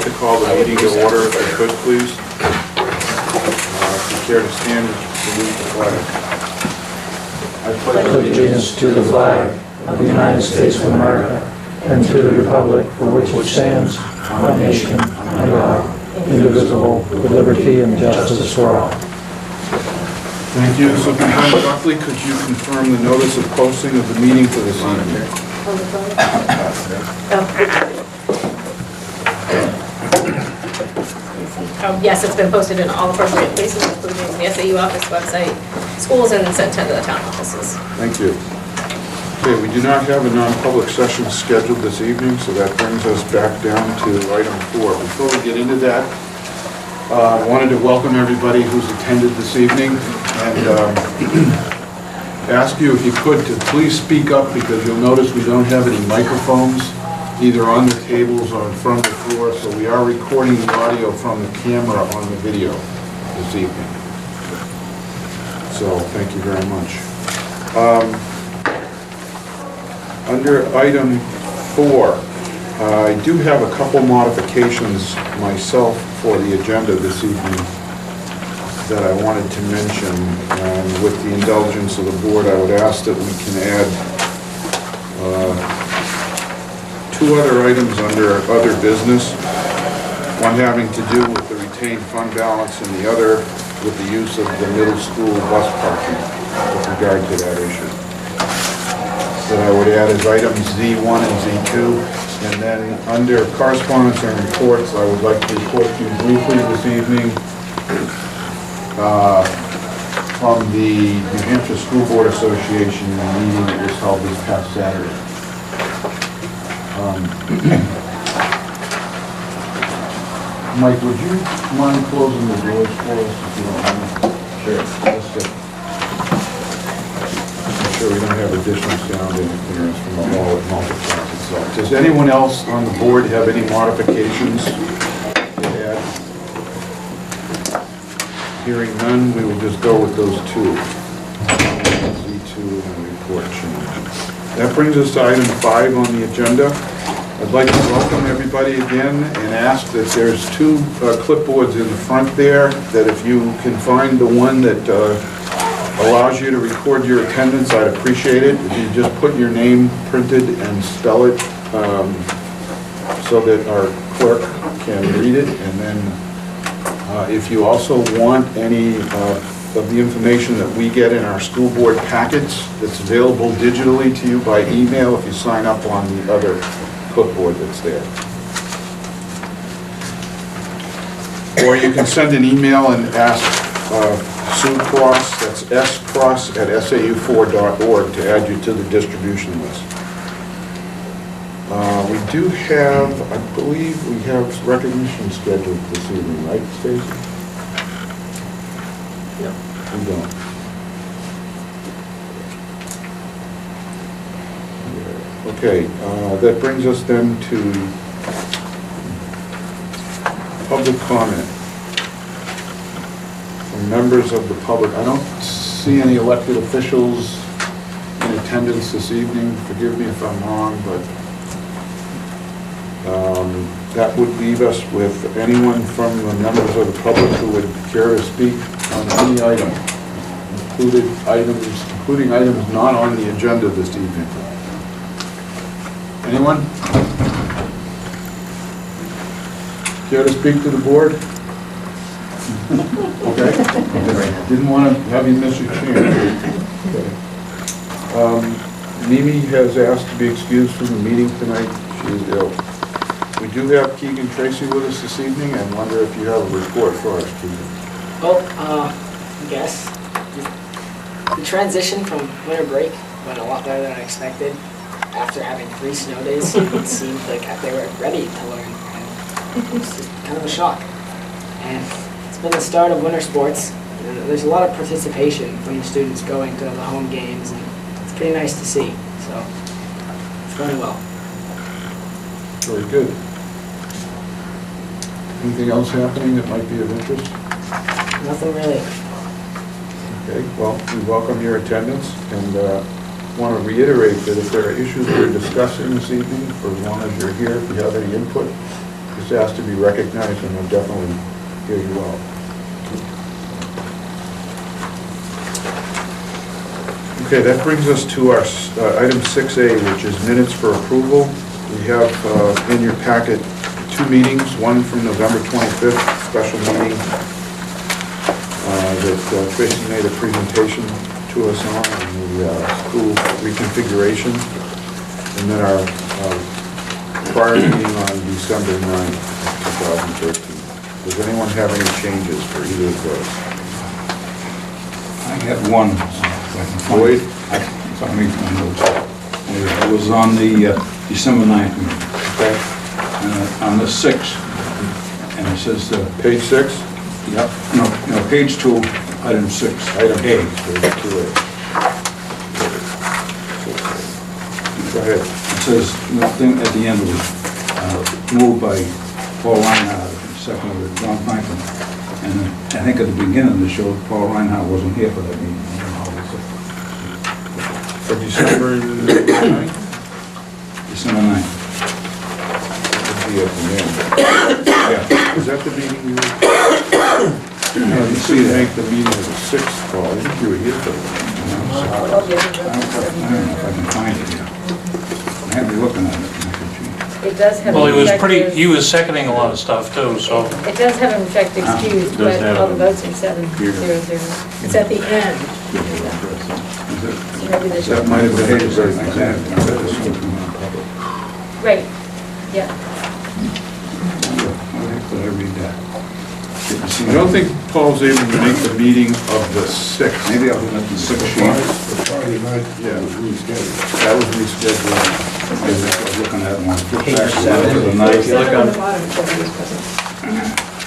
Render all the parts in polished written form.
to call the meeting to order, if you could, please. If you care to stand and salute the flag. I pledge allegiance to the flag of the United States of America and to the republic for which it stands, one nation, under God, indivisible, with liberty and justice for all. Thank you. So, Superintendent Buckley, could you confirm the notice of posting of the meeting for this evening? Yes, it's been posted in all appropriate places, including the SAU office website, schools, and sent to the town offices. Thank you. Okay, we do not have a non-public session scheduled this evening, so that brings us back down to item 4. Before we get into that, I wanted to welcome everybody who's attended this evening and ask you, if you could, to please speak up, because you'll notice we don't have any microphones either on the tables or in front of the floor, so we are recording the audio from the camera on the video this evening. So thank you very much. Under item 4, I do have a couple modifications myself for the agenda this evening that I wanted to mention, and with the indulgence of the board, I would ask that we can add 2 other items under other business, one having to do with the retained fund balance and the other with the use of the middle school bus parking with regard to that issue. That I would add as items Z1 and Z2, and then under correspondence and reports, I would like to report to you briefly this evening from the New Hampshire School Board Association meeting that was held this past Saturday. Mike, would you mind closing the doors for us, if you don't mind? Sure. That's good. I'm sure we don't have additional sound interference from the hall at multi-class itself. Does anyone else on the board have any modifications to add? Hearing none, we will just go with those 2. Z2 and report change. That brings us to item 5 on the agenda. I'd like to welcome everybody again and ask that there's 2 clipboards in the front there, that if you can find the one that allows you to record your attendance, I'd appreciate it. If you just put your name printed and spell it so that our clerk can read it. And then if you also want any of the information that we get in our school board packets, that's available digitally to you by email if you sign up on the other clipboard that's there. Or you can send an email and ask Sue Cross, that's scross at sau4.org, to add you to the distribution list. We do have, I believe we have recognition scheduled this evening, right, Stacy? No. We don't. Okay, that brings us then to public comment from members of the public. I don't see any elected officials in attendance this evening. Forgive me if I'm wrong, but that would leave us with anyone from the members of the public who would care to speak on any item, including items not on the agenda this evening. Anyone? Care to speak to the board? Okay. Didn't want to have you miss your chance. Okay. Mimi has asked to be excused from the meeting tonight. She is ill. We do have Keegan Tracy with us this evening, and wonder if you have a report for us, Keegan. Well, I guess the transition from winter break went a lot better than I expected. After having 3 snow days, it seemed like they were ready to learn. And it was just kind of a shock. And it's been the start of winter sports. And there's a lot of participation from the students going to the home games, and it's pretty nice to see. So it's going well. Very good. Anything else happening that might be of interest? Nothing really. Okay, well, we welcome your attendance, and want to reiterate that if there are issues we're discussing this evening, for as long as you're here, if you have any input, just ask to be recognized, and we'll definitely hear you out. Okay, that brings us to our item 6A, which is minutes for approval. We have in your packet 2 meetings, one from November 25th, special meeting that Tracy made a presentation to us on the school reconfiguration, and then our prior meeting on December 9th, 2013. Does anyone have any changes for either of those? I have one. Lloyd? It was on the December 9th meeting. Okay. On the 6th, and it says, Page 6? yep, no, page 2, item 6. Item A. Page 2A. Go ahead. It says, the thing at the end was moved by Paul Reinhardt, second with John Franklin. And I think at the beginning of the show, Paul Reinhardt wasn't here for that meeting. I don't know how it was. For December 9th? December 9th. Would be at the end. Yeah. Is that the meeting you... You You see that? make the meeting of the 6th, Paul. I think you were here for that. I don't know if I can find it here. I have been looking at it. It does have. Well, an effective- he was seconding a lot of stuff too, so. It does have an effect excused, does but have all the a- votes are 7-0-0. It's at the end. So maybe they That should- might have been Pages, very I exact. Right, yeah. Where did I read that? I don't think Paul's able to make the meeting of the 6th. Maybe I was at the 6th sheet. Friday night, Yeah. was rescheduled. That was rescheduled. I was looking at one. Page Actually, 7. the If you ninth. look on Okay.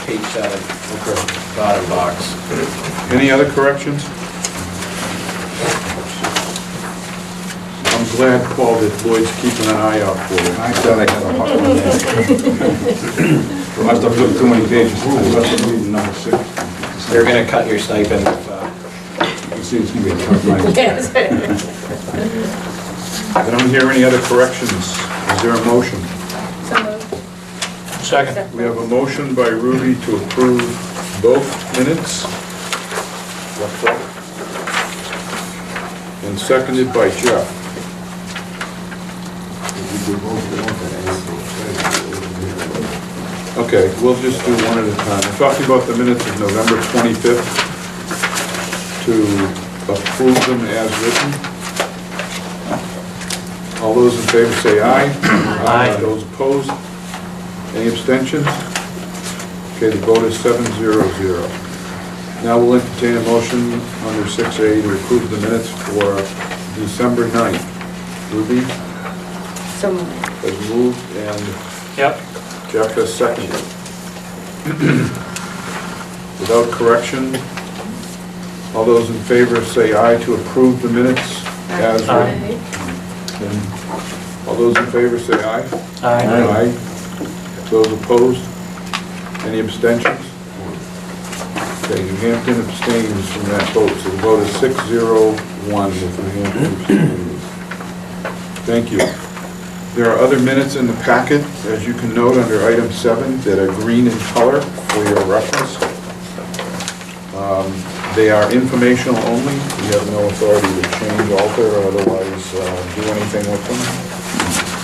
page 7, bottom box. Any other corrections? I'm glad, Paul, that Lloyd's keeping an eye out for you. I thought I had a hot one there. I must have looked too many pages. I must have read number 6. They're gonna cut your stipend if, You can see it's gonna be a tough night. Yes. I don't hear any other corrections. Is there a motion? So moved. Second. We have a motion by Ruby to approve both minutes. And seconded by Jeff. Okay, we'll just do one at a time. We're talking about the minutes of November 25th to approve them as written. All those in favor say aye. Aye. Those opposed? Any abstentions? Okay, the vote is 7-0-0. Now we'll entertain a motion under 6A to approve the minutes for December 9th. Ruby So moved. has moved and Yep. Jeff has seconded. Without correction, all those in favor say aye to approve the minutes as written. Aye. And all those in favor say aye. Aye. Aye. Those opposed? Any abstentions? Okay, New Hampton abstains from that vote, so the vote is 6-0-1 with New Hampton abstaining. Thank you. There are other minutes in the packet, as you can note under item 7, that are green in color for your reference. They are informational only. We have no authority to change, alter, or otherwise do anything with them.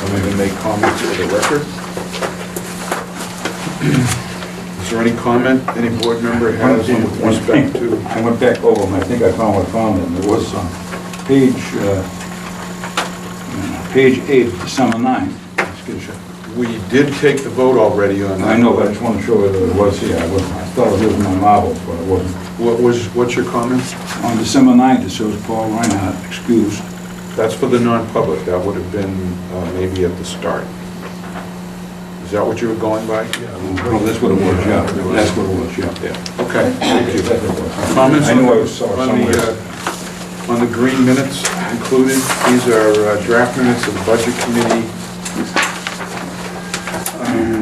I'm going to make comments for the record. Is there any comment any board member has with respect to? I went back over them, I think I found what I found, and there was page 8, December 9th. We did take the vote already on that. I know, but I just want to show you that it was here. I thought it was in my marbles, but it wasn't. What's your comment? On December 9th, it shows Paul Reinhardt excused. That's for the non-public. That would have been maybe at the start. Is that what you were going by? Well, that's what it was, yeah. That's what it was, yeah. Yeah. Okay, thank you. That's what it was. Comments I knew I saw it on somewhere. on the green minutes included? These are draft minutes of the Budget Committee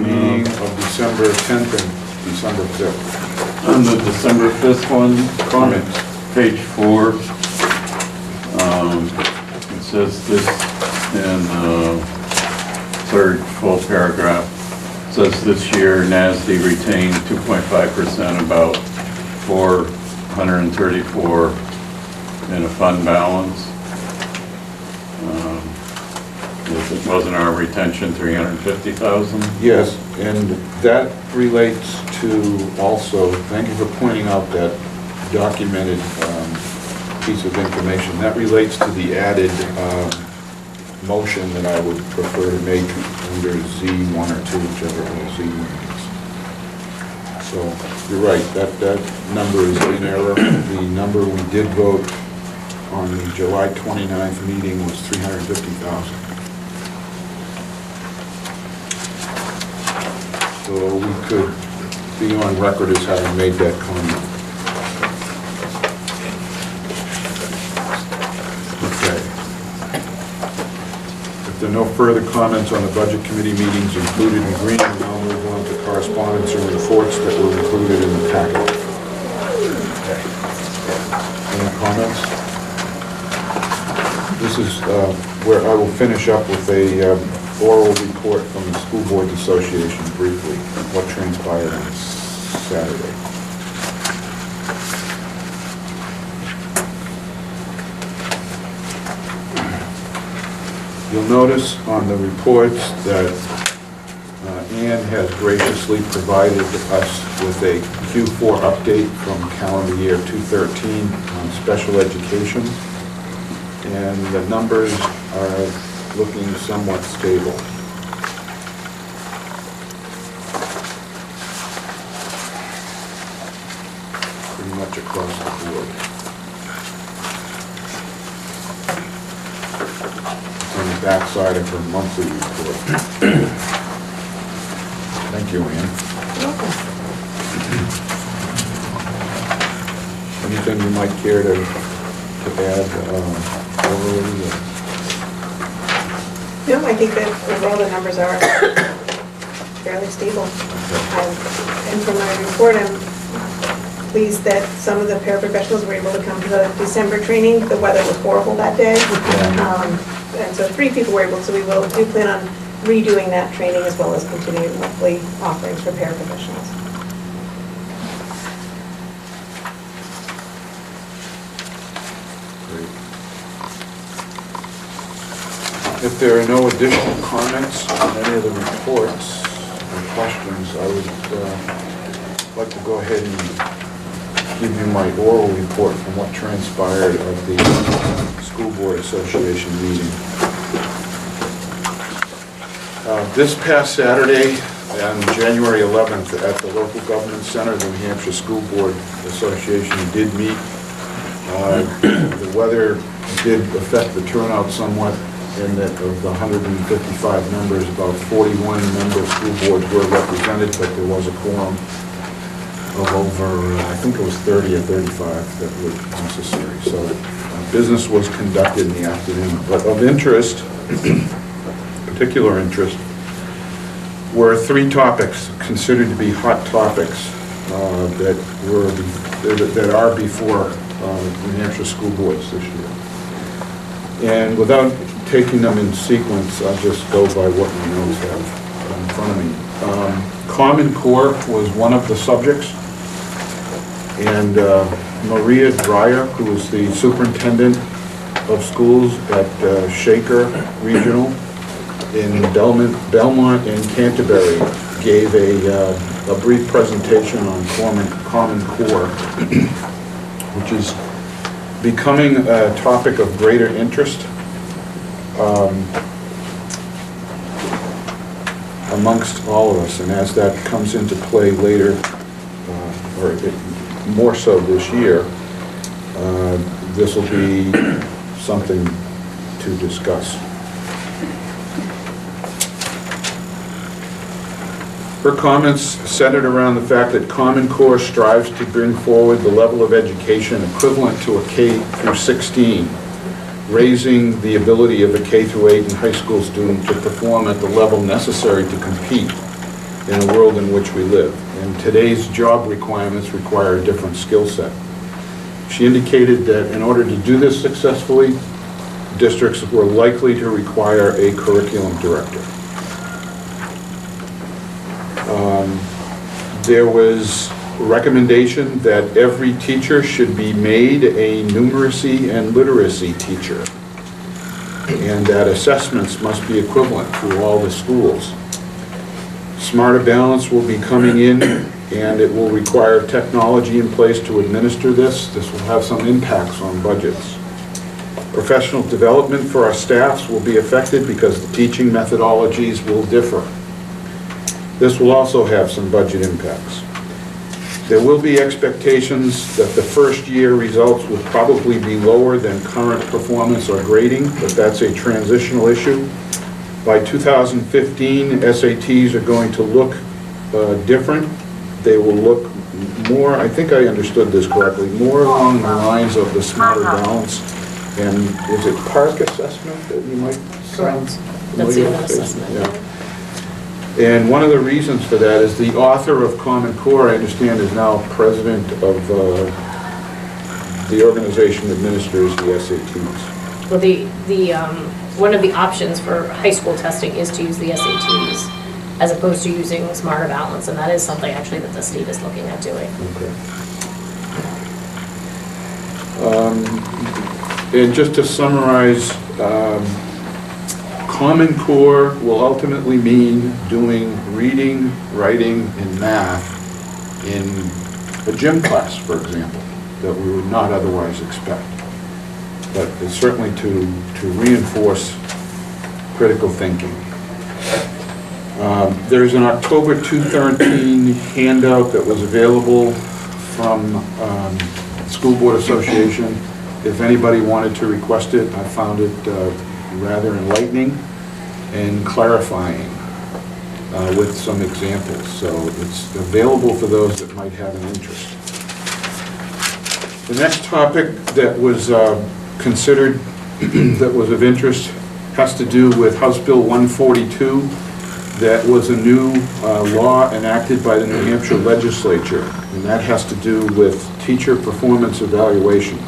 meeting of December 10th and December 5th. On the December 5th one, Comments? page 4, it says this in third full paragraph. Says this year NASD retained 2.5%, about 434 in a fund balance. If it wasn't our retention, 350,000. Yes, and that relates to also, thank you for pointing out that documented piece of information. That relates to the added motion that I would prefer to make under Z1 or 2, whichever Z1 is. So you're right, that number is in error. The number we did vote on the July 29th meeting was 350,000. So we could be on record as having made that comment. Okay. If there are no further comments on the budget committee meetings included in green, we'll now move on to correspondence and reports that were included in the packet. Any comments? This is where I will finish up with a oral report from the School Boards Association briefly, what transpired on Saturday. You'll notice on the reports that Ann has graciously provided us with a Q4 update from calendar year 2013 on special education, and the numbers are looking somewhat stable. Pretty much across the board. It's on the back side of her monthly report. Thank you, Ann. Anything you might care to add orally? No, I think that overall the numbers are fairly stable. And from my report, I'm pleased that some of the paraprofessionals were able to come to the December training. The weather was horrible that day. And so 3 people were able, so we do plan on redoing that training as well as continuing monthly offerings for paraprofessionals. If there are no additional comments on any of the reports or questions, I would like to go ahead and give you my oral report from what transpired at the School Board Association meeting. This past Saturday, on January 11th, at the local government center, the New Hampshire School Board Association did meet. The weather did affect the turnout somewhat, in that of the 155 members, about 41 member school boards were represented, but there was a quorum of over, I think it was 30 or 35 that were necessary. So business was conducted in the afternoon. But of interest, particular interest, were 3 topics considered to be hot topics that are before New Hampshire school boards this year. And without taking them in sequence, I'll just go by what my notes have in front of me. Common Core was one of the subjects, and Maria Dreyer, who is the superintendent of schools at Shaker Regional in Belmont and Canterbury, gave a brief presentation on Common Core, which is becoming a topic of greater interest amongst all of us, and as that comes into play later, or more so this year, this will be something to discuss. Her comments centered around the fact that Common Core strives to bring forward the level of education equivalent to a K through 16, raising the ability of a K through 8 and high school student to perform at the level necessary to compete in a world in which we live. And today's job requirements require a different skill set. She indicated that in order to do this successfully, districts were likely to require a curriculum director. There was a recommendation that every teacher should be made a numeracy and literacy teacher, and that assessments must be equivalent to all the schools. Smarter Balance will be coming in, and it will require technology in place to administer this. This will have some impacts on budgets. Professional development for our staffs will be affected because the teaching methodologies will differ. This will also have some budget impacts. There will be expectations that the first year results will probably be lower than current performance or grading, but that's a transitional issue. By 2015, SATs are going to look different. They will look more, I think I understood this correctly, more along the lines of the Smarter Balance. And is it PARC assessment that you might sound That's familiar the with? assessment. Yeah. And one of the reasons for that is the author of Common Core, I understand, is now president of the organization that administers the SATs. Well, one of the options for high school testing is to use the SATs as opposed to using Smarter Balance, and that is something actually that the state is looking at doing. Okay. And just to summarize, Common Core will ultimately mean doing reading, writing, and math in a gym class, for example, that we would not otherwise expect. But it's certainly to reinforce critical thinking. There's an October 2013 handout that was available from School Board Association. If anybody wanted to request it, I found it rather enlightening and clarifying with some examples. So it's available for those that might have an interest. The next topic that was considered that was of interest has to do with House Bill 142. That was a new law enacted by the New Hampshire legislature, and that has to do with teacher performance evaluation.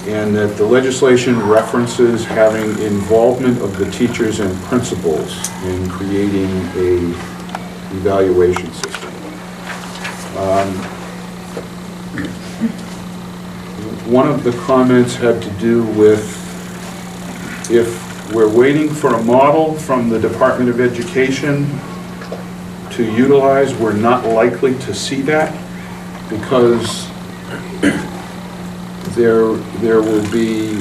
And that the legislation references having involvement of the teachers and principals in creating a evaluation system. One of the comments had to do with if we're waiting for a model from the Department of Education to utilize, we're not likely to see that because there will be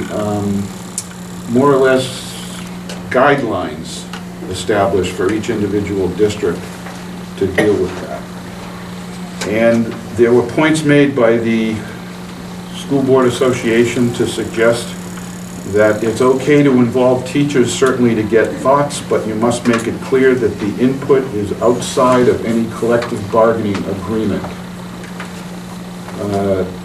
more or less guidelines established for each individual district to deal with that. And there were points made by the School Board Association to suggest that it's okay to involve teachers certainly to get thoughts, but you must make it clear that the input is outside of any collective bargaining agreement.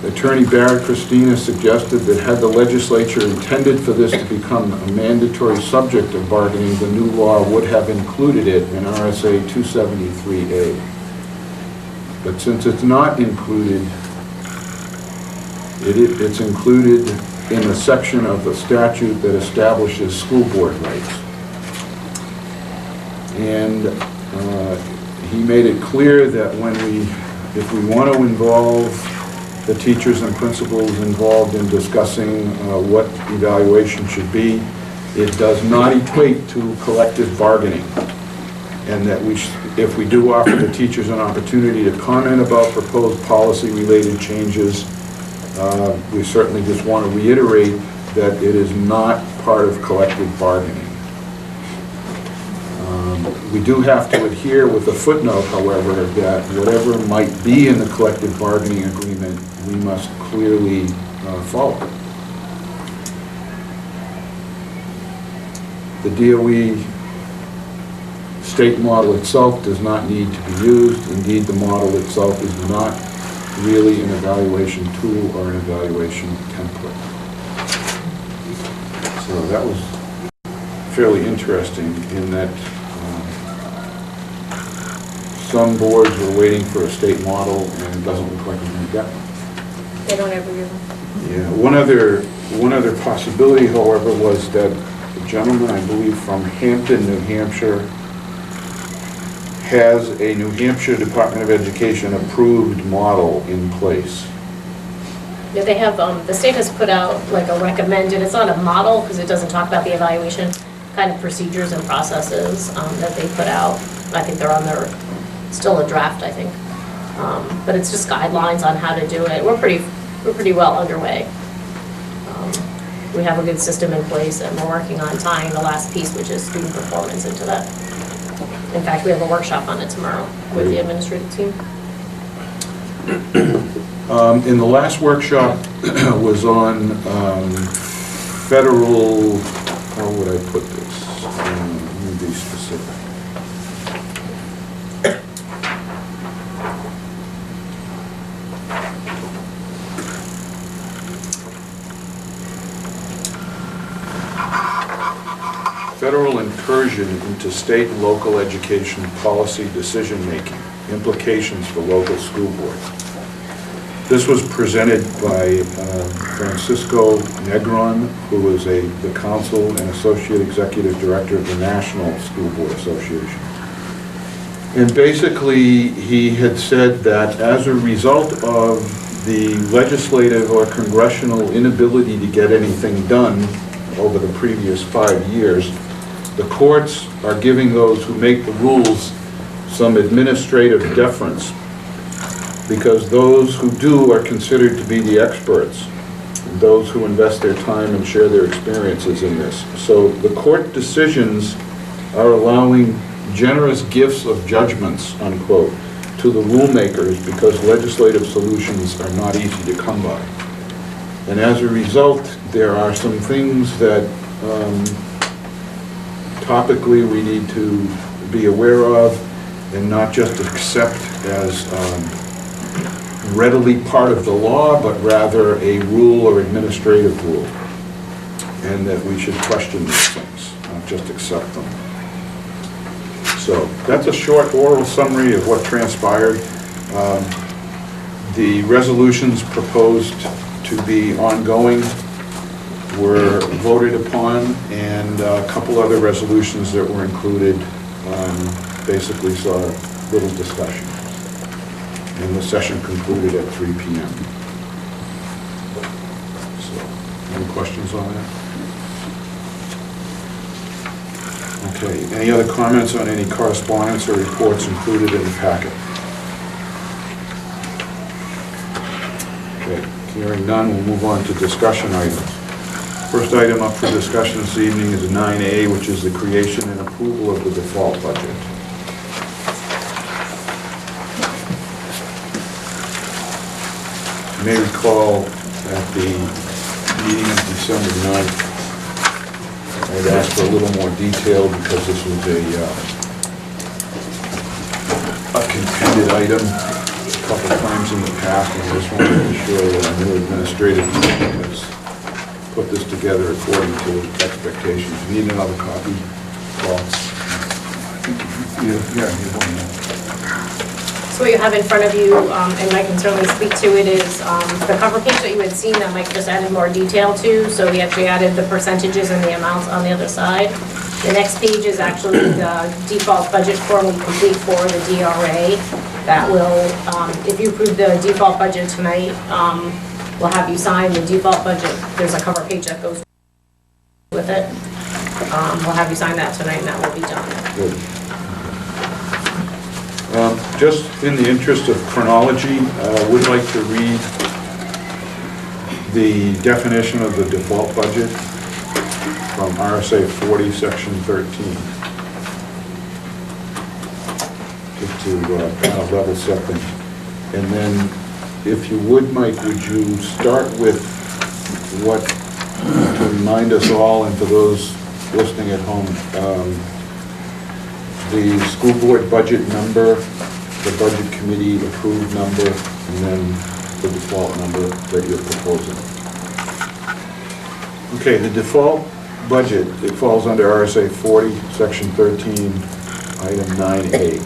Attorney Barrett Christina suggested that had the legislature intended for this to become a mandatory subject of bargaining, the new law would have included it in RSA 273A. But since it's not included, it's included in a section of the statute that establishes school board rights. And he made it clear that if we want to involve the teachers and principals involved in discussing what evaluation should be, it does not equate to collective bargaining. And that if we do offer the teachers an opportunity to comment about proposed policy-related changes, we certainly just want to reiterate that it is not part of collective bargaining. We do have to adhere with a footnote, however, that whatever might be in the collective bargaining agreement, we must clearly follow. The DOE state model itself does not need to be used. Indeed, the model itself is not really an evaluation tool or an evaluation template. So that was fairly interesting in that some boards were waiting for a state model and it doesn't look like we're going to get one. They don't ever use them. Yeah, one other possibility, however, was that a gentleman, I believe from Hampton, New Hampshire, has a New Hampshire Department of Education approved model in place. Yeah, they have, the state has put out like a recommended, it's not a model because it doesn't talk about the evaluation, kind of procedures and processes that they put out. I think they're on their, still a draft, I think. But it's just guidelines on how to do it. We're pretty well underway. We have a good system in place and we're working on tying the last piece, which is student performance, into that. In fact, we have a workshop on it tomorrow with the administrative team. In the last workshop was on federal, how would I put this? Let me be specific. Federal incursion into state and local education policy decision-making, implications for local school boards. This was presented by Francisco Negron, who is the counsel and associate executive director of the National School Board Association. And basically, he had said that as a result of the legislative or congressional inability to get anything done over the previous 5 years, the courts are giving those who make the rules some administrative deference, because those who do are considered to be the experts, those who invest their time and share their experiences in this. So the court decisions are allowing generous gifts of judgments, unquote, to the rulemakers, because legislative solutions are not easy to come by. And as a result, there are some things that topically we need to be aware of and not just accept as readily part of the law, but rather a rule or administrative rule. And that we should question these things, not just accept them. So that's a short oral summary of what transpired. The resolutions proposed to be ongoing were voted upon, and a couple other resolutions that were included basically saw little discussion. And the session concluded at 3 p.m. So, any questions on that? Okay, any other comments on any correspondence or reports included in the packet? Okay, hearing none, we'll move on to discussion items. First item up for discussion this evening is 9A, which is the creation and approval of the default budget. You may recall at the meeting of December 9th, I'd asked for a little more detail because this was a contended item a couple of times in the past, and I just wanted to be sure that our new administrative team has put this together according to expectations. You need another copy, Paul? Yeah, you want that. So what you have in front of you, and I can certainly speak to it, is the cover page that you had seen that Mike just added more detail to. So we actually added the percentages and the amounts on the other side. The next page is actually the default budget form we complete for the DRA. That will, if you approve the default budget tonight, we'll have you sign the default budget. There's a cover page that goes with it. We'll have you sign that tonight, and that will be done. Good. Just in the interest of chronology, I would like to read the definition of the default budget from RSA 40, Section 13. Just to kind of level set things. And then, if you would, Mike, would you start with what, to remind us all, and for those listening at home, the school board budget number, the budget committee approved number, and then the default number that you're proposing. Okay, the default budget, it falls under RSA 40, Section 13, Item 9A.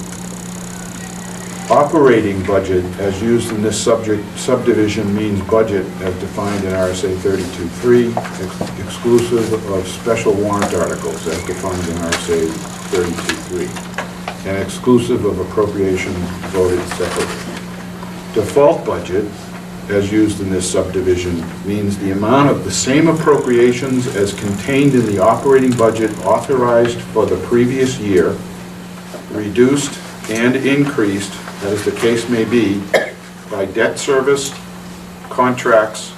Operating budget, as used in this subdivision, means budget as defined in RSA 32.3, exclusive of special warrant articles as defined in RSA 32.3. and exclusive of appropriations voted separately. Default budget, as used in this subdivision, means the amount of the same appropriations as contained in the operating budget authorized for the previous year, reduced and increased, as the case may be, by debt service, contracts,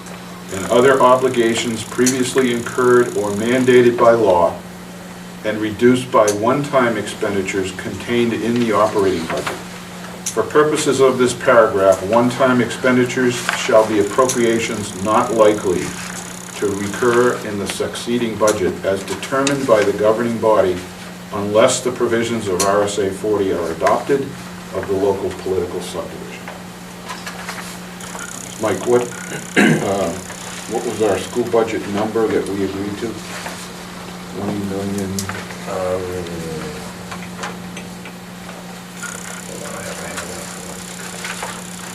and other obligations previously incurred or mandated by law, and reduced by one-time expenditures contained in the operating budget. For purposes of this paragraph, one-time expenditures shall be appropriations not likely to recur in the succeeding budget as determined by the governing body unless the provisions of RSA 40 are adopted of the local political subdivision. Mike, what was our school budget number that we agreed to? 20 million.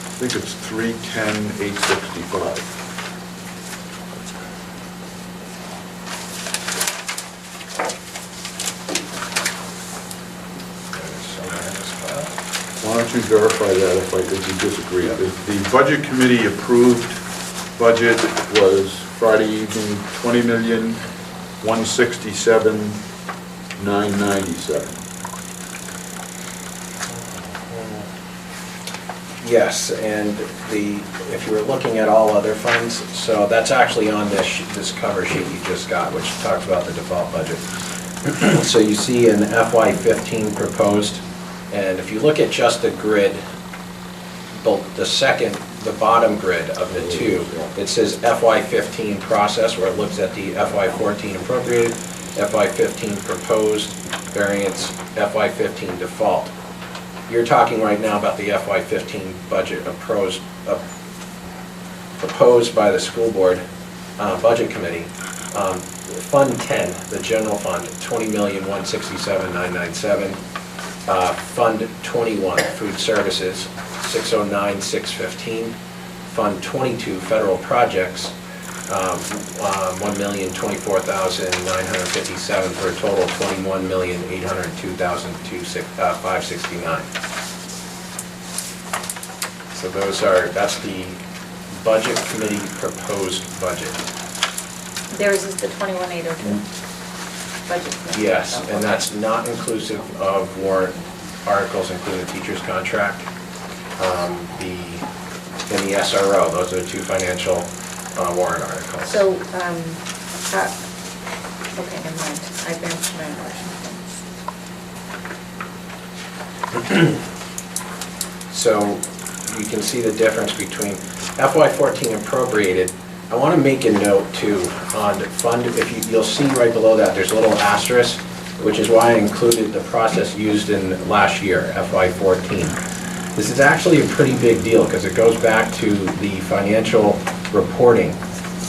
I think it's 310,865. Why don't you verify that if you disagree? The budget committee approved budget was Friday evening, 20,167,997. Yes, and if you were looking at all other funds, so that's actually on this cover sheet you just got, which talks about the default budget. So you see an FY15 proposed, and if you look at just the grid, the bottom grid of the two, it says FY15 process, where it looks at the FY14 appropriated, FY15 proposed, variance, FY15 default. You're talking right now about the FY15 budget proposed by the school board budget committee. Fund 10, the general fund, 20,167,997. Fund 21, food services, 609,615. Fund 22, federal projects, 1,024,957 for a total of 21,802,569. So that's the budget committee proposed budget. Theirs is the 21,802 budget. Yes, and that's not inclusive of warrant articles, including the teacher's contract, and the SRO. Those are the two financial warrant articles. So, okay, never mind. I advanced my motion. So you can see the difference between FY14 appropriated. I want to make a note too on fund. You'll see right below that there's a little asterisk, which is why I included the process used in last year, FY14. This is actually a pretty big deal because it goes back to the financial reporting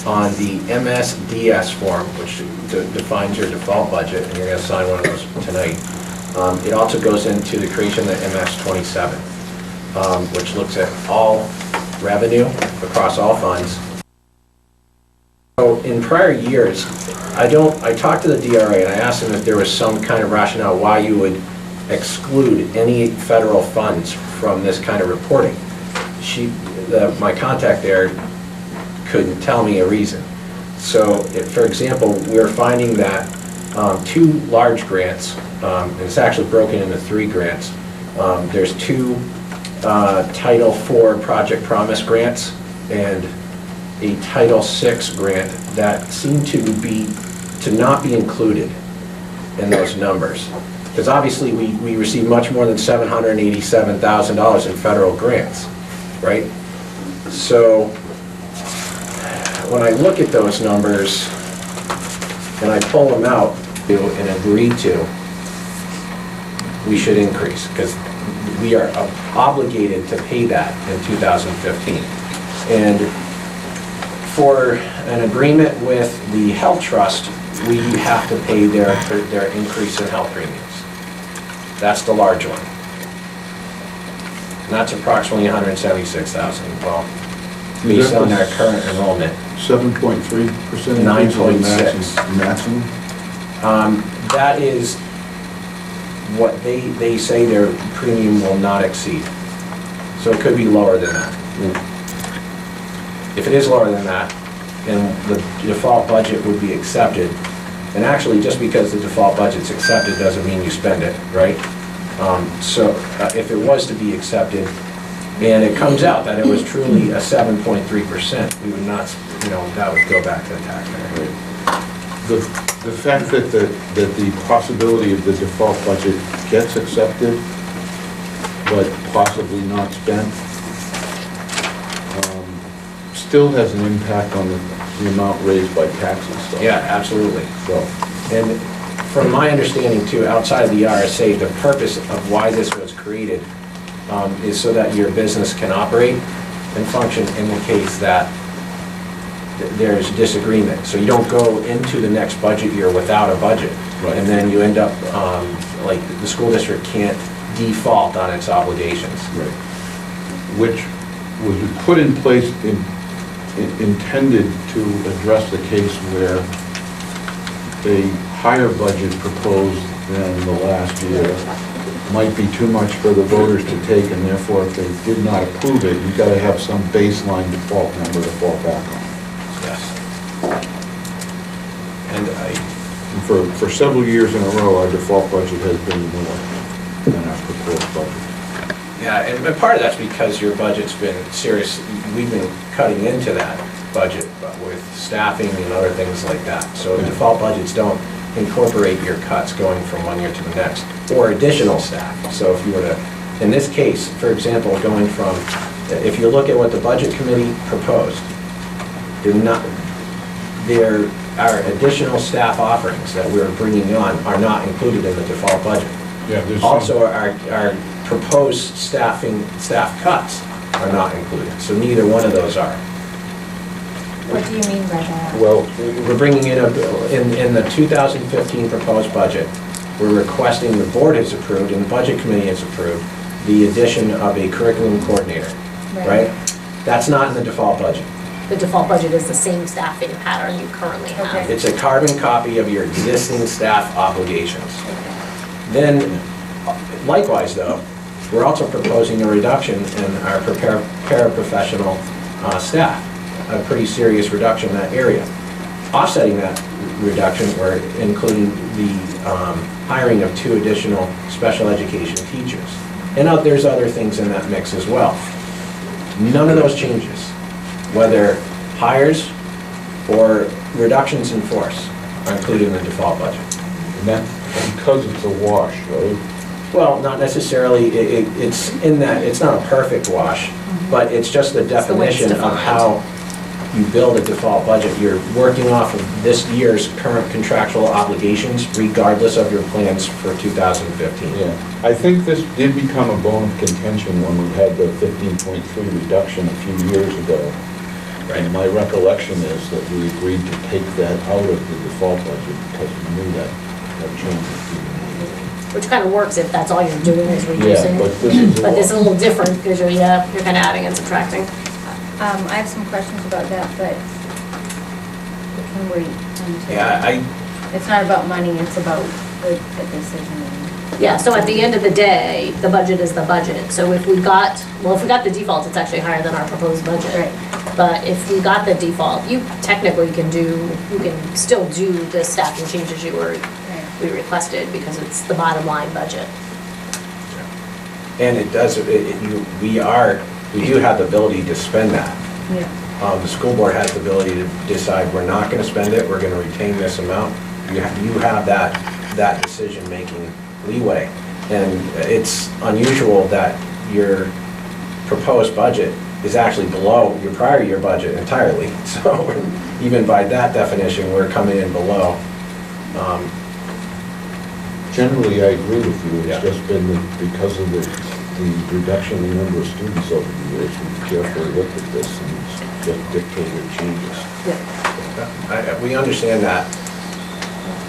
on the MSDS form, which defines your default budget, and you're going to sign one of those tonight. It also goes into the creation of the MS27, which looks at all revenue across all funds. So in prior years, I talked to the DRA and I asked them if there was some kind of rationale why you would exclude any federal funds from this kind of reporting. My contact there couldn't tell me a reason. So, for example, we're finding that two large grants, and it's actually broken into 3 grants. There's 2 Title IV Project Promise grants and a Title VI grant that seem to not be included in those numbers. Because obviously we receive much more than $787,000 in federal grants, right? So when I look at those numbers and I pull them out and agree to, we should increase because we are obligated to pay that in 2015. And for an agreement with the health trust, we have to pay their increase in health premiums. That's the large one. And that's approximately $176,000. Well, based on their current enrollment. 7.3%? 9.6. Maximum? That is what they say their premium will not exceed. So it could be lower than that. If it is lower than that, and the default budget would be accepted, and actually, just because the default budget's accepted doesn't mean you spend it, right? So if it was to be accepted, and it comes out that it was truly a 7.3%, we would not, that would go back to the taxpayer. The fact that the possibility of the default budget gets accepted, but possibly not spent, still has an impact on the amount raised by taxes. So. Yeah, absolutely. So, and from my understanding too, outside of the RSA, the purpose of why this was created is so that your business can operate and function in the case that there's disagreement. So you don't go into the next budget year without a budget. Right. And then you end up, like, the school district can't default on its obligations. right. Which was put in place intended to address the case where a higher budget proposed than the last year might be too much for the voters to take, and therefore if they did not approve it, you've got to have some baseline default number to fall back on. Yes. And For several years in a row, our default budget has been more than our proposed budget. yeah, and part of that's because your budget's been serious. We've been cutting into that budget with staffing and other things like that. So default budgets don't incorporate your cuts going from one year to the next, or additional staff. So if you were to, in this case, for example, going from, if you look at what the budget committee proposed, there are additional staff offerings that we're bringing on are not included in the default budget. Yeah, there's Also, our proposed staff cuts are not included, so neither one of those are. What do you mean by that? Well, We're bringing in in the 2015 proposed budget, we're requesting, the board has approved and the budget committee has approved, the addition of a curriculum coordinator, right? That's not in the default budget. The default budget is the same staffing pattern you currently have. Okay. It's a carbon copy of your existing staff obligations. Then, likewise though, we're also proposing a reduction in our paraprofessional staff, a pretty serious reduction in that area. Offsetting that reduction, we're including the hiring of 2 additional special education teachers. And there's other things in that mix as well. None of those changes, whether hires or reductions in force, are included in the default budget. and that, because it's a wash, right? Well, not necessarily, it's in that, it's not a perfect wash, but it's just the the way it's definition of defined. how you build a default budget. You're working off of this year's current contractual obligations regardless of your plans for 2015. Yeah, I think this did become a bone of contention when we had the 15.3 reduction a few years ago. And my recollection is that we agreed to take that out of the default budget because we knew that change was being made. Which kind of works if that's all you're doing is reducing. Yeah, but this is But this is a little different because you're kind of adding and subtracting. I have some questions about that, but we can wait until. Yeah, It's not about money, it's about the decision. Yeah, so at the end of the day, the budget is the budget. So if we got the default, it's actually higher than our proposed budget. Right. But if we got the default, you technically can still do the staffing changes we requested because it's the bottom line budget. and it does, we do have the ability to spend that. Yeah. The school board has the ability to decide we're not going to spend it, we're going to retain this amount. You have that decision-making leeway. And it's unusual that your proposed budget is actually below your prior year budget entirely. So even by that definition, we're coming in below. Generally, I agree with you. Yeah. It's just been because of the reduction in the number of students over the years, we've carefully looked at this and just dictated changes. We understand that,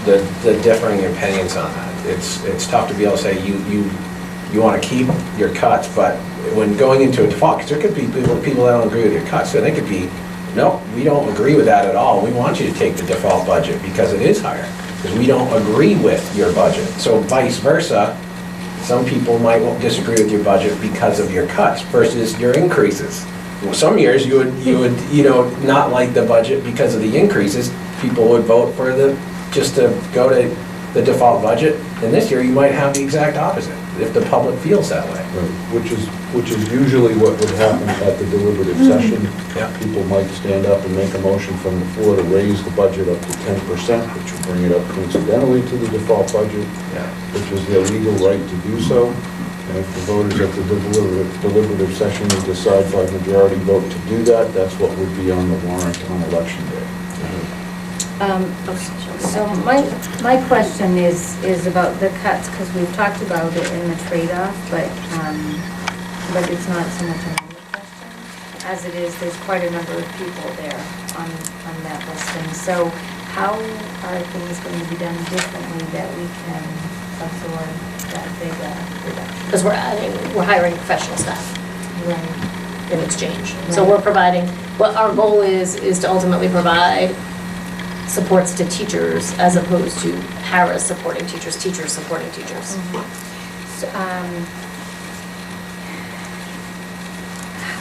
the differing opinions on that. It's tough to be able to say you want to keep your cuts, but when going into a default, because there could be people that don't agree with your cuts, so they could be, no, we don't agree with that at all. We want you to take the default budget because it is higher, because we don't agree with your budget. So vice versa, Some people might disagree with your budget because of your cuts versus your increases. Well, some years you would not like the budget because of the increases. People would vote for just to go to the default budget. And this year you might have the exact opposite, if the public feels that way. Which is usually what would happen at the deliberative session. Yeah. People might stand up and make a motion from the floor to raise the budget up to 10%, which will bring it up coincidentally to the default budget, Yeah. which is their legal right to do so. And if the voters at the deliberative session decide by majority vote to do that, that's what would be on the warrant on election day. So my question is about the cuts, because we've talked about it in the trade-off, but it's not so much a number question. As it is, there's quite a number of people there on that listing. So how are things going to be done differently that we can absorb that big reduction? Because we're hiring professional staff Right. in exchange. So Right. we're providing, what our goal is to ultimately provide supports to teachers as opposed to paras supporting teachers, teachers supporting teachers. So,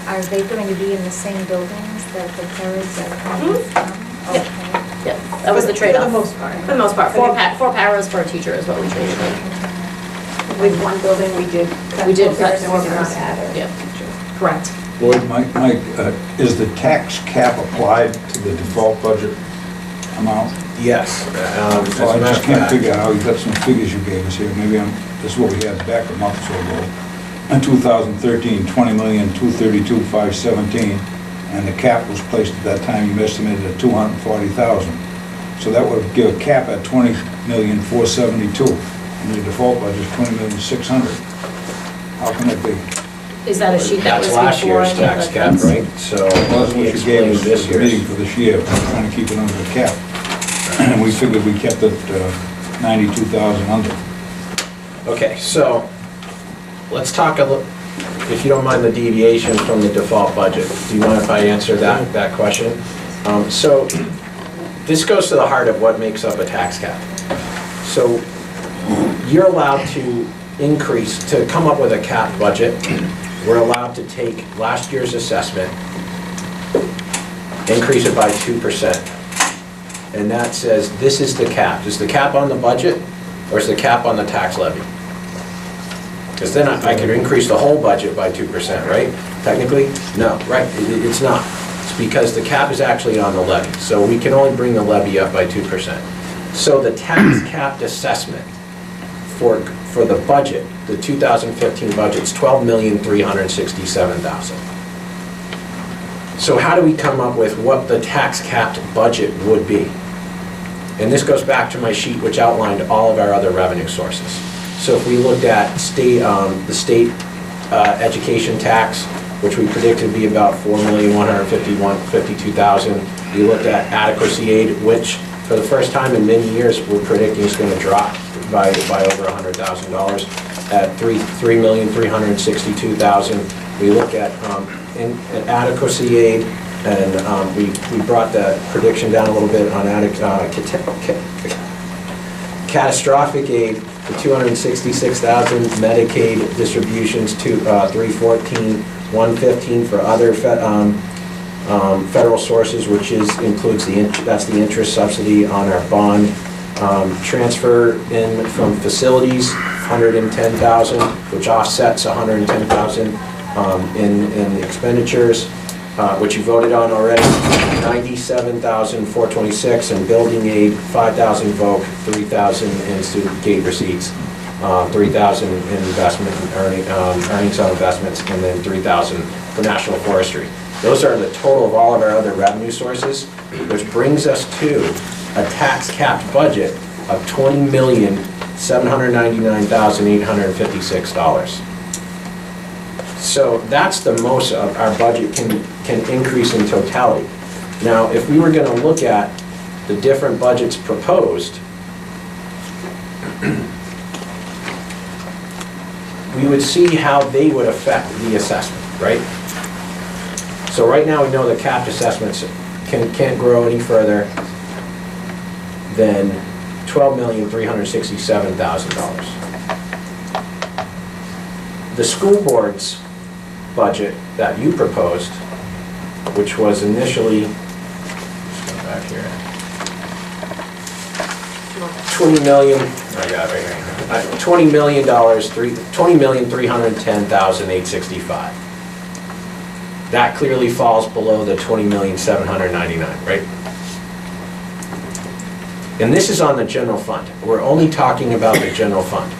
are they going to be in the same buildings that the paras are coming from? Yeah. Okay. Yeah, that was the trade-off. For the most part. For the most part, four paras for a teacher is what we traded in. With one building, we did cut. We did cut and we did not four add a Yeah. teacher. Correct. Lloyd, Mike, is the tax cap applied to the default budget amount? Yes. As a Well, I matter just of can't fact- figure out how you got some figures you gave us here. Maybe this is what we had back a month or so ago. In 2013, 20,232,517, and the cap was placed at that time, you estimated at 240,000. So that would give a cap at 20,472,000, and your default budget is 20,600,000. How can that be? Is that a sheet that was That's last before year's any of tax the cap, cuts? right? So Well, that's let me what you gave explain us this at the meeting year's. for this year, we're trying to keep it under the cap. And we figured we kept it 92,000 under. Okay, so let's talk a little, if you don't mind the deviation from the default budget. Do you mind if I answer that question? So this goes to the heart of what makes up a tax cap. So you're allowed to increase, to come up with a cap budget. We're allowed to take last year's assessment, increase it by 2%. And that says, this is the cap. Is the cap on the budget, or is the cap on the tax levy? Because then I could increase the whole budget by 2%, right? Technically? No, right, it's not. It's because the cap is actually on the levy, so we can only bring the levy up by 2%. So the tax capped assessment for the budget, the 2015 budget, is $12,367,000. So how do we come up with what the tax capped budget would be? And this goes back to my sheet which outlined all of our other revenue sources. So if we looked at the state education tax, which we predicted to be about $4,152,000. We looked at adequacy aid, which for the first time in many years, we're predicting is going to drop by over $100,000 at $3,362,000. We look at adequacy aid, and we brought the prediction down a little bit on catastrophic aid, the $266,000, Medicaid distributions to $314,115 for other federal sources, which includes that's the interest subsidy on our bond. Transfer in from facilities, $110,000, which offsets $110,000 in expenditures, which you voted on already. $97,426 in building aid, $5,000 VOC, $3,000 in student gate receipts, $3,000 in investment earnings on investments, and then $3,000 for national forestry. Those are the total of all of our other revenue sources, which brings us to a tax capped budget of $20,799,856. So that's the most of our budget can increase in totality. Now, if we were going to look at the different budgets proposed, we would see how they would affect the assessment, right? So right now, we know the capped assessments can't grow any further than $12,367,000. the school board's budget that you proposed, which was initially, let's go back here, 20 million, I got it right here. $20 million, $20,310,865. That clearly falls below the $20,799,000, right? And this is on the general fund. We're only talking about the general fund,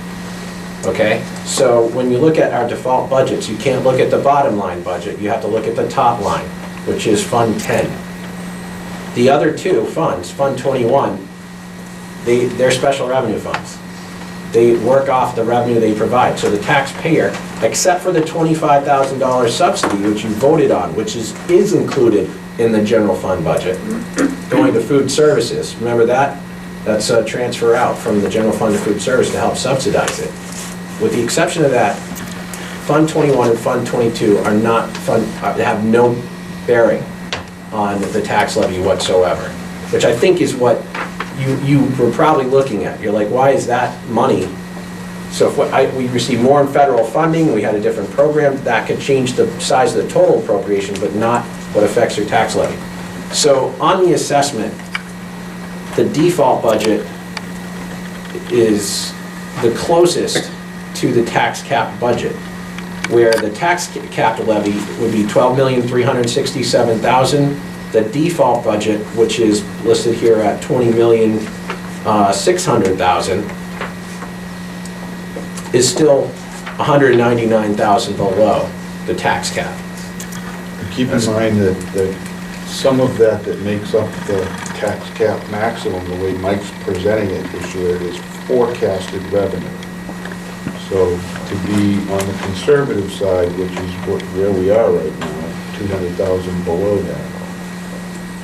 okay? So when you look at our default budgets, you can't look at the bottom line budget. You have to look at the top line, which is Fund 10. The other two funds, Fund 21, they're special revenue funds. They work off the revenue they provide. So the taxpayer, except for the $25,000 subsidy, which you voted on, which is included in the general fund budget, going to food services. Remember that? That's a transfer out from the general fund to food service to help subsidize it. With the exception of that, Fund 21 and Fund 22 are not have no bearing on the tax levy whatsoever, which I think is what you were probably looking at. You're like, why is that money? So if we received more in federal funding, we had a different program, that could change the size of the total appropriation, but not what affects your tax levy. So on the assessment, the default budget is the closest to the tax cap budget, where the tax cap levy would be $12,367,000. The default budget, which is listed here at $20,600,000, is still $199,000 below the tax cap. Keep in mind that some of that makes up the tax cap maximum, the way Mike's presenting it this year, is forecasted revenue. So to be on the conservative side, which is where we are right now, 200,000 below that,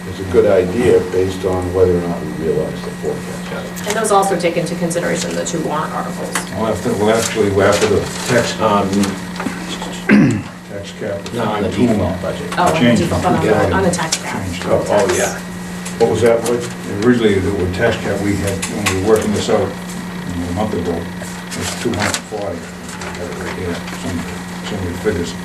is a good idea based on whether or not we realize the forecast. And those also take into consideration the two warrant articles. Well, after the tax, tax cap. Not on the default budget. Oh, on the Changed default, from- on the tax cap. Changed. Oh, yeah. What was that, Wood? Originally, the tax cap we had, when we were working this out a month ago, was 240. I got it right here, some of the figures. It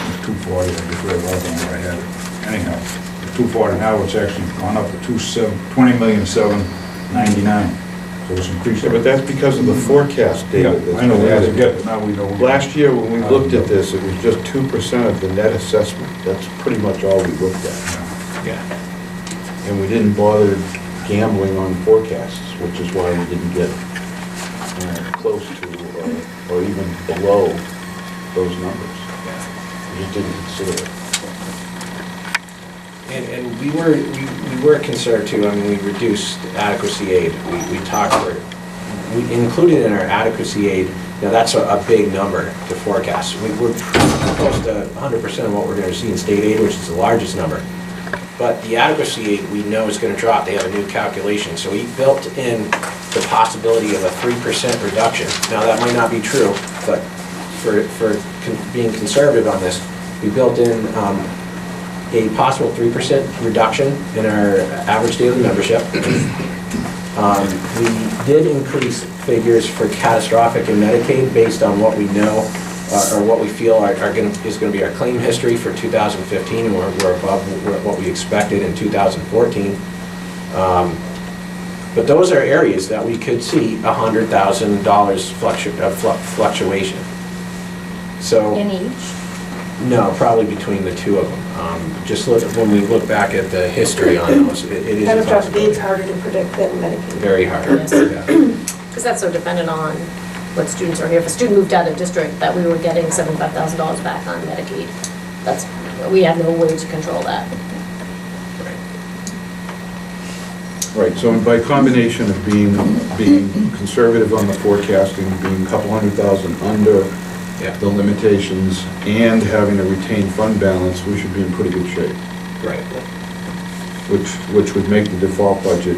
was 240, I just read it off on where I had it. Anyhow, the 240 now, it's actually gone up to $20,799,000. So it's increased. Yeah, but that's because of the forecast Yeah, data. I know we had to get, but now we know. Last year, when we looked at this, it was just 2% of the net assessment. That's pretty much all we looked at. Yeah. And we didn't bother gambling on forecasts, which is why we didn't get close to or even below those numbers. We just didn't consider it. And we were concerned too. I mean, we reduced adequacy aid. We talked for, we included in our adequacy aid. Now that's a big number to forecast. We're close to 100% of what we're going to see in state aid, which is the largest number. But the adequacy aid we know is going to drop. They have a new calculation. So we built in the possibility of a 3% reduction. Now that might not be true, but for being conservative on this, we built in a possible 3% reduction in our average daily membership. We did increase figures for catastrophic and Medicaid based on what we know or what we feel is going to be our claim history for 2015, and we're above what we expected in 2014. But those are areas that we could see $100,000 fluctuation. So In each? no, probably between the two of them. Just when we look back at the history on those, it is a Catastrophic aid's possibility. harder to predict than Medicaid. Very hard. Yes. Yeah. Because that's so dependent on what students are here. If a student moved out of district, that we were getting $75,000 back on Medicaid. We have no way to control that. Right, so by combination of being conservative on the forecasting, being a couple $100,000 under Yeah. the limitations, and having a retained fund balance, we should be in pretty good shape, Right. which would make the default budget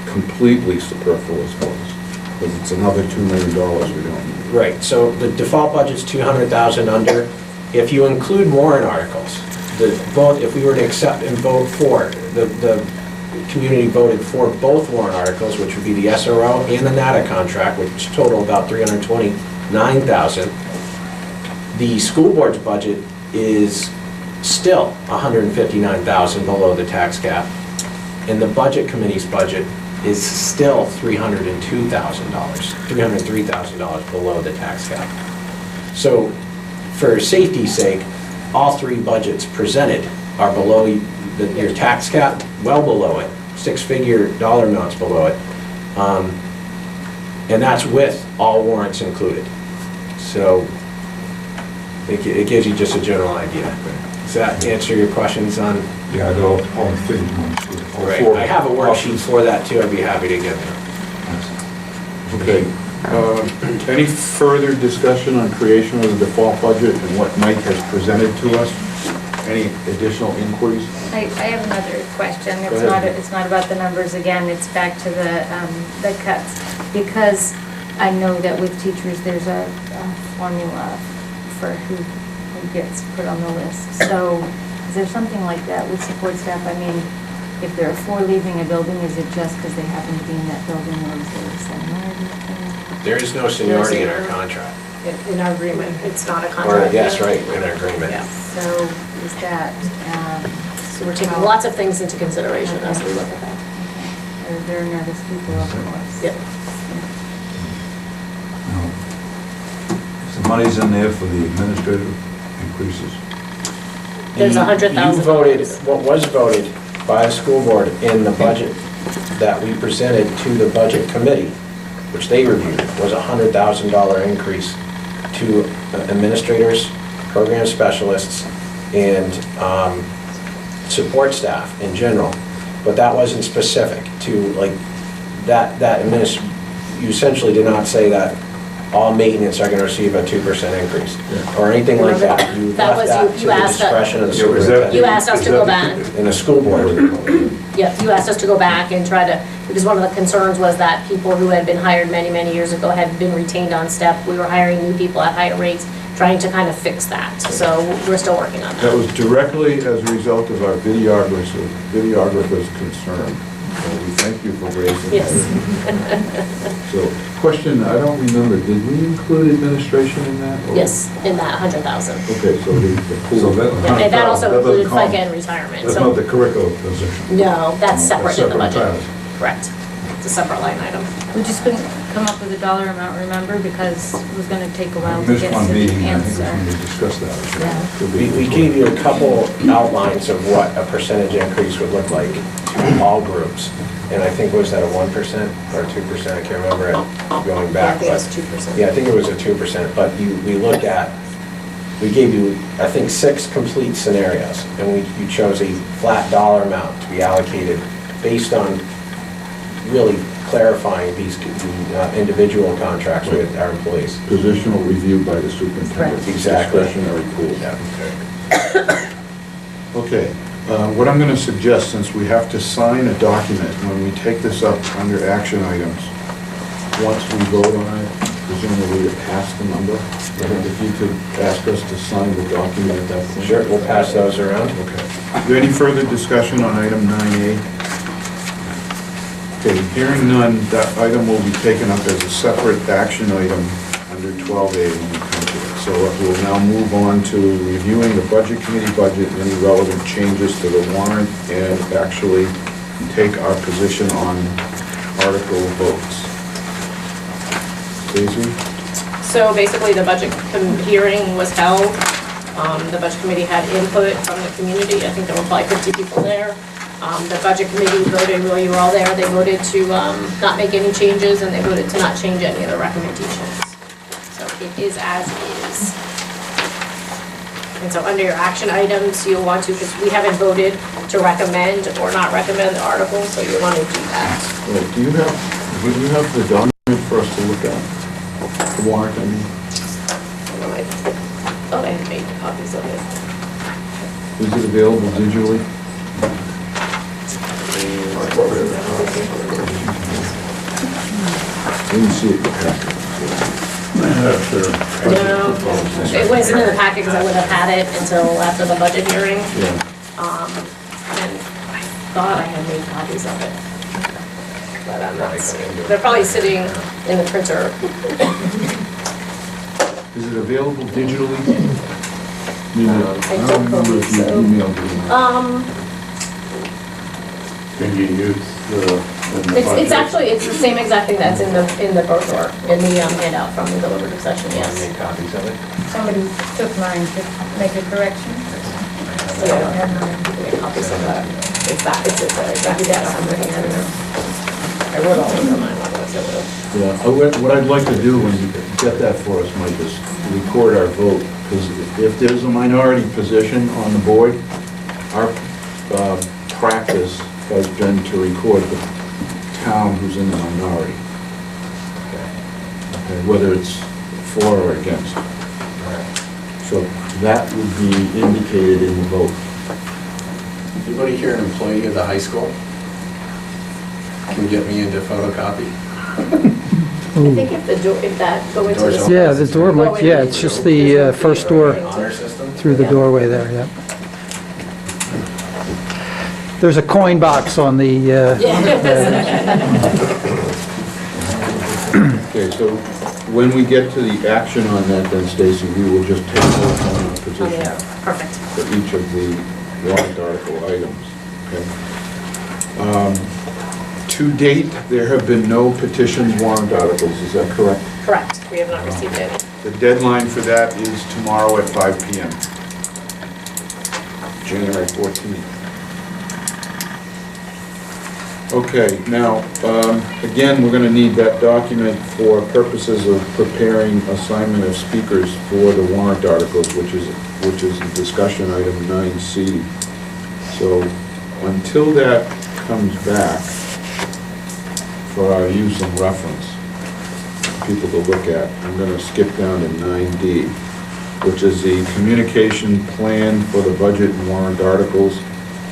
completely superfluous for us, because it's another $2 million we don't need. Right, so the default budget's 200,000 under. If you include warrant articles, if we were to accept and vote for, the community voted for both warrant articles, which would be the SRO and the NATA contract, which total about $329,000. The school board's budget is still $159,000 below the tax cap, and the budget committee's budget is still $303,000 below the tax cap. So, for safety's sake, all three budgets presented are below your tax cap, well below it, six-figure dollar amounts below it. And that's with all warrants included. So it gives you just a general idea. Does that answer your questions on? Yeah, I got all figured ones. Right. I have a worksheet for that too, I'd be happy to give you. Okay. Any further discussion on creation of the default budget and what Mike has presented to us? Any additional inquiries? I have another question. Go ahead. It's not about the numbers again, it's back to the cuts. Because I know that with teachers, there's a formula for who gets put on the list. So is there something like that with support staff? I mean, if there are 4 leaving a building, is it just because they happen to be in that building, or is there a seniority thing? There is no seniority in our contract. In our agreement, it's not a Or, contract. yes, right, in our agreement. Yeah. So is that, So we're taking lots of things into consideration as we look at that. or there are nervous people, of course? Yep. Now, if the money's in there for the administrative increases, There's $100,000. You voted, what was voted by the school board in the budget that we presented to the budget committee, which they reviewed, was a $100,000 increase to administrators, program specialists, and support staff in general. But that wasn't specific to, like, you essentially did not say that all maintenance are gonna receive a 2% increase, or anything like that. You That was- left that you to the asked that- discretion of the Yeah, was that- superintendent. You asked us to go back. And the school board. Yeah, you asked us to go back and try to, because one of the concerns was that people who had been hired many, many years ago had been retained on step. We were hiring new people at higher rates, trying to kind of fix that. So we're still working on That that. was directly as a result of our videographer's concern. So we thank you for raising that. Yes. So, question, I don't remember, did we include administration in that? or- Yes, in that 100,000. Okay, so the so pool. that. Yeah, and that also doesn't included count. FICA and retirement, That's so. not the curriculum position. No, that's separate in the budget. entirely. Correct. It's a separate line item. We just couldn't come up with a dollar amount, remember, because it was gonna take a while We to missed get to one the meeting, I think it's answer. when we discussed that. Yeah. We gave you a couple outlines of what a percentage increase would look like to all groups. And I think, was that a 1% or 2%? I can't remember it going I back. think it was but- 2%. Yeah, I think it was a 2%, but we gave you, I think, 6 complete scenarios, and you chose a flat dollar amount to be allocated based on really clarifying these individual contracts with our employees. Positional review by the superintendent. Correct. Exactly. Discretionary pool. Yeah. Okay, what I'm going to suggest, since we have to sign a document, when we take this up under action items, once we vote on it, presumably to pass the number, if you could ask us to sign the document at that point. Sure, we'll pass those around. Okay. Is there any further discussion on item 9A? Okay, hearing none, that item will be taken up as a separate action item under 12A when we come to it. So we'll now move on to reviewing the budget committee budget and any relevant changes to the warrant and actually take our position on article votes. Daisy? So basically, the budget hearing was held. The budget committee had input from the community. I think there were probably 50 people there. The budget committee voted, well, you were all there, they voted to not make any changes, and they voted to not change any of the recommendations. So it is as is. And so under your action items, you'll want to, because we haven't voted to recommend or not recommend the article, so you'll want to do that. Do you have the document for us to look at? The warrant, I mean? I thought I had made copies of it. Is it available digitally? Didn't see it in the packet. No, it wasn't in the packet because I wouldn't have had it until after the budget hearing. Yeah. And I thought I had made copies of it. But I'm not seeing. They're probably sitting in the printer. Is it available digitally? I mean, I don't remember if you don't believe emailed me. Can you use in the It's budget? actually, it's the same exact thing that's in the brochure, in the handout from the deliberative session, yes. Make copies of it? Somebody took mine to make a correction. So I don't have mine. Make copies of that. It's exactly that, I'm looking at it now. I wrote all of them, I don't know what's it. Yeah, what I'd like to do when you get that for us, Mike, is record our vote, because if there's a minority position on the board, our practice has been to record the town who's in the minority. Okay, whether it's for or against. So that would be indicated in the vote. Anybody here an employee of the high school? Can get me into photocopy? I think if that go into Doors the. open. Yeah, the door might, yeah, it's just the first door Honor system? through the doorway there, yeah. There's a coin box on the, Okay, so when we get to the action on that then, Stacy, we will just take vote on the position Perfect. for each of the warrant article items, okay? To date, there have been no petition warrant articles, is that correct? Correct, we have not received any. The deadline for that is tomorrow at 5 PM. January 14th. Okay, now, again, we're going to need that document for purposes of preparing assignment of speakers for the warrant articles, which is the discussion item 9C. So until that comes back for our use and reference, people to look at, I'm going to skip down to 9D, which is the communication plan for the budget and warrant articles,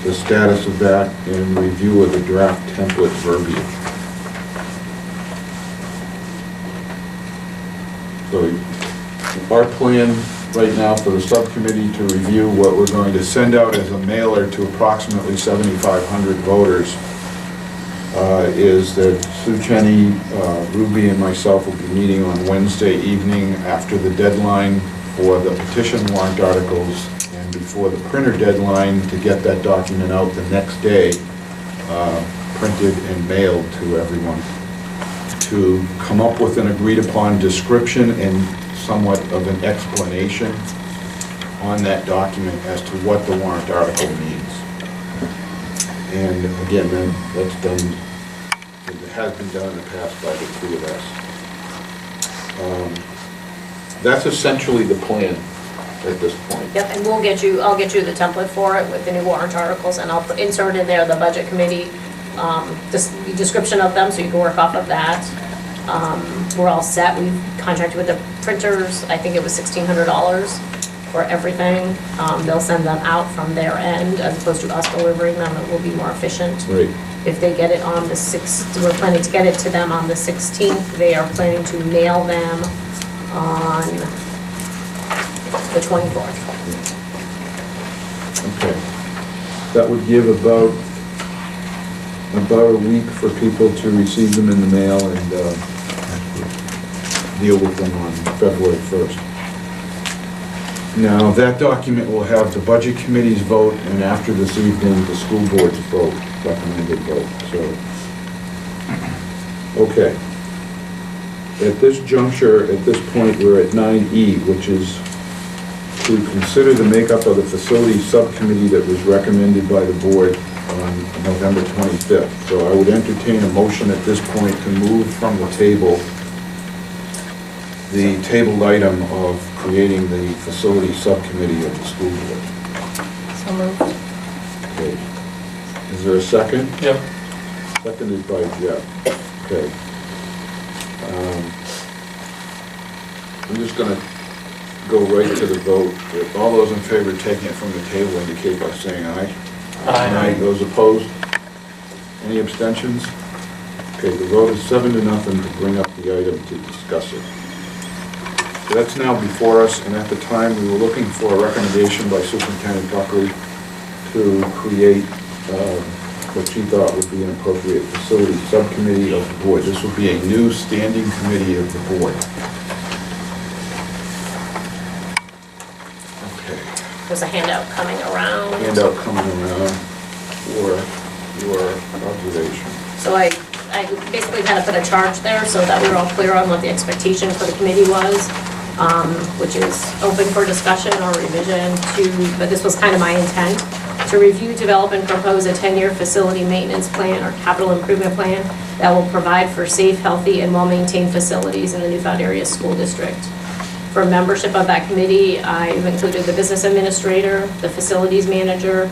the status of that, and review of the draft template verbiage. So our plan right now for the subcommittee to review what we're going to send out as a mailer to approximately 7,500 voters is that Sue Cheney, Ruby, and myself will be meeting on Wednesday evening after the deadline for the petition warrant articles and before the printer deadline to get that document out the next day, printed and mailed to everyone, to come up with an agreed-upon description and somewhat of an explanation on that document as to what the warrant article means. And again, then that's done, it has been done in the past by the two of us. That's essentially the plan at this point. Yep, and I'll get you the template for it with the new warrant articles, and I'll insert in there the budget committee, the description of them, so you can work off of that. We're all set, we've contracted with the printers, I think it was $1,600 for everything. They'll send them out from their end, as opposed to us delivering them, it will be more efficient. Right. If they get it on the 6th, we're planning to get it to them on the 16th, they are planning to mail them on the 24th. Okay. That would give about a week for people to receive them in the mail and deal with them on February 1st. Now, that document will have the budget committee's vote, and after this evening, the school board's vote, recommended vote, so. Okay. At this juncture, at this point, we're at 9E, which is to consider the makeup of the facilities subcommittee that was recommended by the board on November 25th. So I would entertain a motion at this point to move from the table the tabled item of creating the facility subcommittee of the school board. So moved. Okay. Is there a second? Yep. Seconded by Jeff. Okay. I'm just going to go right to the vote. All those in favor of taking it from the table indicate by saying aye. Aye. Those opposed? Any abstentions? Okay, the vote is 7-0 to bring up the item to discuss it. So that's now before us, and at the time, we were looking for a recommendation by Superintendent Buckley to create what she thought would be an appropriate facility subcommittee of the board. This would be a new standing committee of the board. There's a handout coming around. handout coming around for your observation. So I basically kind of put a charge there so that we were all clear on what the expectation for the committee was, which is open for discussion or revision but this was kind of my intent, to review, develop, and propose a 10-year facility maintenance plan or capital improvement plan that will provide for safe, healthy, and well-maintained facilities in the Newfound Area School District. For membership of that committee, I've included the business administrator, the facilities manager,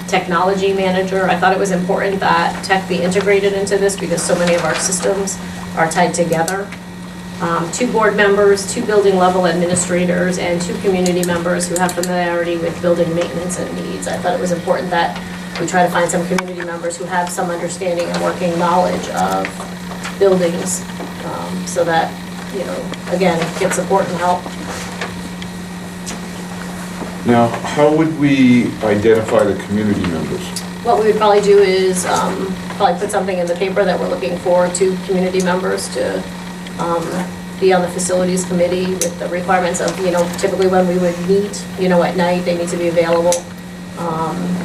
technology manager. I thought it was important that tech be integrated into this because so many of our systems are tied together. 2 board members, 2 building level administrators, and 2 community members who have familiarity with building maintenance and needs. I thought it was important that we try to find some community members who have some understanding and working knowledge of buildings, so that, you know, again, get support and help. Now, how would we identify the community members? What we would probably do is probably put something in the paper that we're looking for 2 community members to be on the facilities committee with the requirements of, you know, typically when we would meet, you know, at night, they need to be available,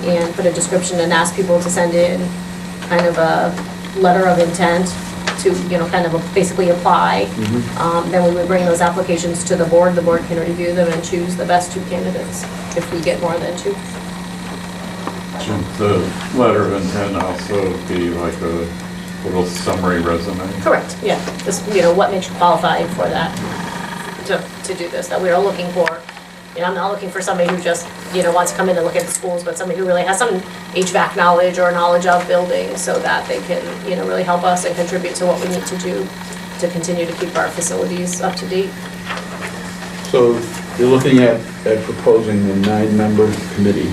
and put a description and ask people to send in kind of a letter of intent to, you know, kind of basically apply. Then we would bring those applications to the board can review them and choose the best 2 candidates if we get more than 2. Should the letter of intent also be like a little summary resume? Correct, yeah, just, you know, what makes you qualified for that, to do this, that we are looking for. You know, I'm not looking for somebody who just, you know, wants to come in and look at the schools, but somebody who really has some HVAC knowledge or knowledge of buildings so that they can, you know, really help us and contribute to what we need to do to continue to keep our facilities up to date. So you're looking at proposing a 9-member committee,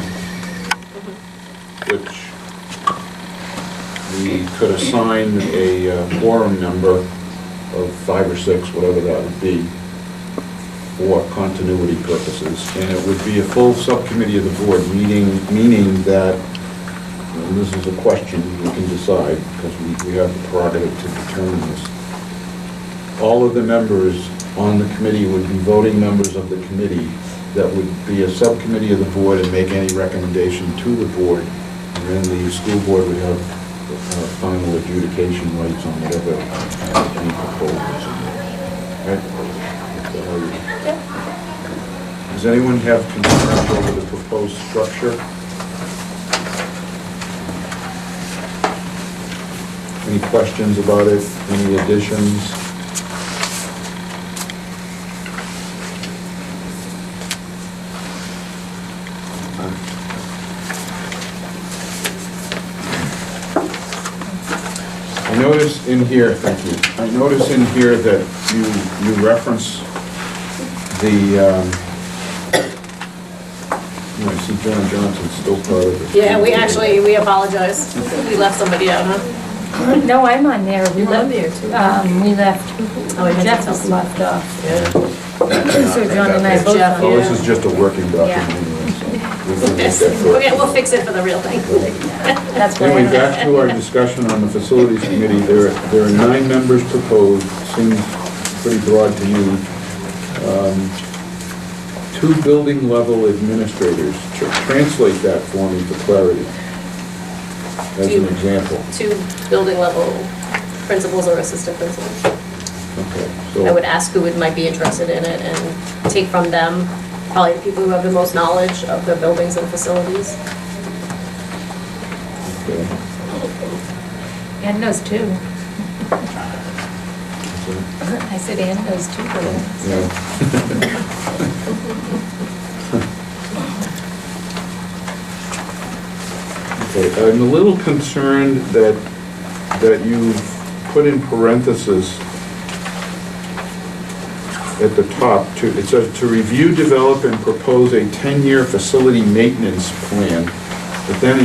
which we could assign a quorum number of 5 or 6, whatever that would be, for continuity purposes. And it would be a full subcommittee of the board, meaning that, and this is a question we can decide, because we have the prerogative to determine this, all of the members on the committee would be voting members of the committee that would be a subcommittee of the board and make any recommendation to the board. And then the school board would have final adjudication rights on whatever any proposals. Right? Does anyone have concerns over the proposed structure? Any questions about it? Any additions? I notice in here, thank you, I notice in here that you reference the, I see John Johnson's still part of it. Yeah, we apologize. We left somebody out, huh? No, I'm on there. We left, there too. we left, Oh, we had Jeff to- was left off. Yeah. So John and I both. Jeff, Oh, this is just a working document Yeah. anyway, so we can make Yes. that correct. Okay, we'll fix it for the real thing. That's why. Anyway, back to our discussion on the facilities committee, there are 9 members proposed, seems pretty broad to you. 2 building level administrators. Translate that for me for clarity, as an example. 2 building level principals or assistant principals. Okay, I would so, ask who might be interested in it and take from them, probably the people who have the most knowledge of the buildings and facilities. okay. Ann knows too. So, I said Ann knows too. yeah. Okay, I'm a little concerned that you've put in parentheses at the top, it says to review, develop, and propose a 10-year facility maintenance plan, but then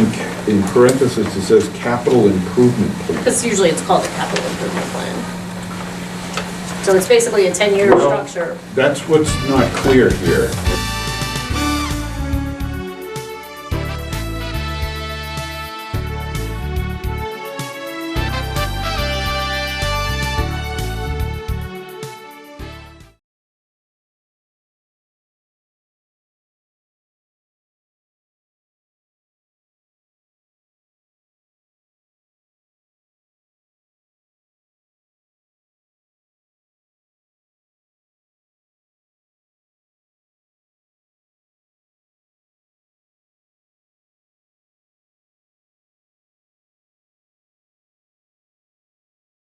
in parentheses it says capital improvement plan. Because usually it's called a capital improvement plan. So it's basically a 10-year Well, structure. That's what's not clear here.